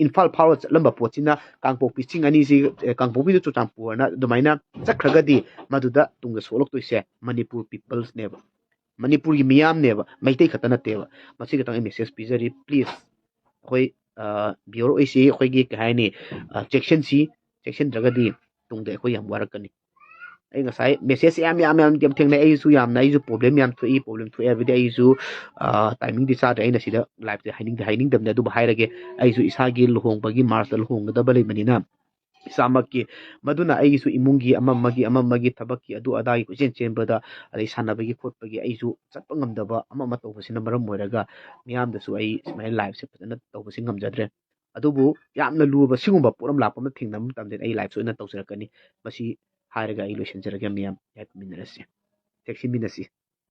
ꯏꯝꯐꯥꯜ ꯐꯥꯎꯔ ꯆꯠꯂꯝꯕ ꯄꯣꯠꯁꯤꯅ ꯀꯥꯡꯄꯣꯛꯄꯤ ꯆꯤꯡ ꯑꯅꯤꯁꯤ ꯀꯥꯡꯄꯣꯛꯄꯤꯗ ꯆꯨꯔꯆꯥꯟꯄꯨꯔꯅ ꯑꯗꯨꯃꯥꯏꯅ ꯆꯠꯈ꯭ꯔꯒꯗꯤ ꯃꯗꯨꯗ ꯇꯨꯡꯗ ꯁꯣꯛꯂꯛꯇꯣꯏꯁꯦ ꯃꯅꯤꯄꯨꯔ ꯄꯤꯄꯜꯁꯅꯦꯕ ꯃꯅꯤꯄꯨꯔꯒꯤ ꯃꯤꯌꯥꯝꯅꯦꯕ ꯃꯩꯇꯩ ꯈꯛꯇ ꯅꯠꯇꯦꯕ ꯃꯁꯤ ꯈꯛꯇꯪ ꯑꯩ ꯃꯦꯁꯦꯖ ꯄꯤꯖꯔꯤ ꯄ꯭ꯂꯤꯖ ꯑꯩꯈꯣꯏ ꯚꯤꯌꯣꯔ ꯑꯣꯏꯁꯤ ꯑꯩꯈꯣꯏꯒꯤ ꯀꯩ ꯍꯥꯏꯅꯤ ꯆꯦꯛꯁꯤꯟꯗ꯭ꯔꯒꯗꯤ ꯇꯨꯡꯗ ꯑꯩꯈꯣꯏ ꯌꯥꯝ ꯋꯥꯔꯛꯀꯅꯤ ꯑꯩ ꯉꯁꯥꯏ ꯃꯦꯁꯦꯖ ꯌꯥꯝ ꯊꯦꯡꯅꯩ ꯑꯩꯁꯨ ꯄ꯭ꯔꯣꯕ꯭ꯂꯦꯝ ꯌꯥꯝ ꯊꯣꯛꯏ ꯄ꯭ꯔꯣꯕ꯭ꯂꯦꯝ ꯊꯣꯛꯑꯦ ꯍꯥꯏꯕꯗꯤ ꯑꯩꯁꯨ ꯇꯥꯏꯃꯤꯡꯗꯤ ꯆꯥꯗ꯭ꯔꯦ ꯑꯩꯅ ꯁꯤꯗ ꯂꯥꯏꯐꯇ ꯍꯥꯏꯅꯤꯡꯗꯕꯅꯦ ꯑꯗꯨꯕꯨ ꯍꯥꯏꯔꯒꯦ ꯑꯩꯁꯨ ꯏꯁꯥꯒꯤ ꯂꯨꯍꯣꯡꯕꯒꯤ ꯃꯥꯔꯁꯇ ꯂꯨꯍꯣꯡꯒꯗꯕ ꯂꯩꯕꯅꯤꯅ ꯏꯁꯥꯃꯛꯀꯤ ꯃꯗꯨꯅ ꯑꯩꯒꯤꯁꯨ ꯏꯃꯨꯡꯒꯤ ꯑꯃꯃꯒꯤ ꯊꯕꯛꯀꯤ ꯑꯗꯨ ꯑꯗꯥꯒꯤ ꯀꯣꯏꯆꯦꯟ ꯆꯦꯟꯕꯗ ꯑꯗꯩ ꯁꯥꯟꯅꯕꯒꯤ ꯈꯣꯠꯄꯒꯤ ꯑꯩꯁꯨ ꯆꯠꯄ ꯉꯝꯗꯕ ꯑꯃ ꯇꯧꯕꯁꯤꯅ ꯃꯔꯝ ꯑꯣꯏꯔꯒ ꯃꯤꯌꯥꯝꯗꯁꯨ ꯑꯩ ꯁꯨꯃꯥꯏꯅ ꯂꯥꯏꯐꯁꯦ ꯐꯖꯅ ꯇꯧꯕꯁꯤ ꯉꯝꯖꯗ꯭ꯔꯦ ꯑꯗꯨꯕꯨ ꯌꯥꯝꯅ ꯂꯨꯕ ꯁꯤꯒꯨꯝꯕ ꯄꯣꯠ ꯑꯃ ꯂꯥꯛꯄ ꯑꯃ ꯊꯦꯡꯅꯕ ꯃꯇꯝꯗ ꯑꯩ ꯂꯥꯏꯐ ꯁꯣꯏꯅ ꯇꯧꯖꯔꯛꯀꯅꯤ ꯃꯁꯤ ꯍꯥꯏꯔꯒ ꯑꯩ ꯂꯣꯏꯁꯤꯟꯖꯔꯒꯦ ꯃꯤꯌꯥꯝ ꯌꯥꯏꯐꯃꯤꯟꯅꯔꯁꯤ ꯆꯦꯛꯁꯤꯟꯃꯤꯟꯅꯁꯤ